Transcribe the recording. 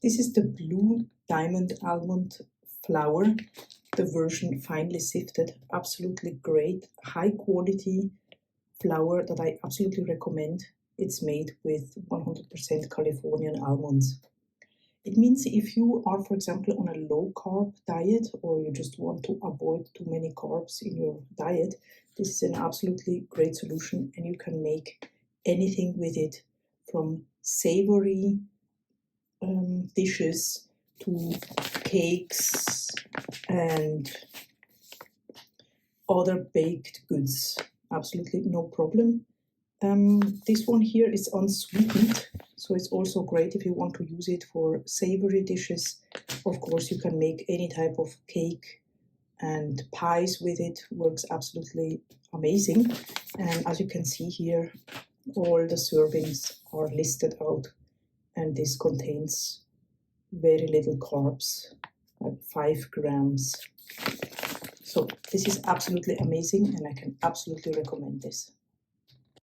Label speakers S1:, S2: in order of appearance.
S1: This is the blue diamond almond flour, the version finely sifted. Absolutely great, high quality flour that I absolutely recommend. It's made with 100% Californian almonds. It means if you are, for example, on a low carb diet, or you just want to avoid too many carbs in your diet, this is an absolutely great solution, and you can make anything with it, from savory dishes to cakes and other baked goods. Absolutely no problem. This one here is unsweetened, so it's also great if you want to use it for savory dishes. Of course, you can make any type of cake and pies with it. Works absolutely amazing. And as you can see here, all the servings are listed out, and this contains very little carbs, like 5 grams. So this is absolutely amazing, and I can absolutely recommend this.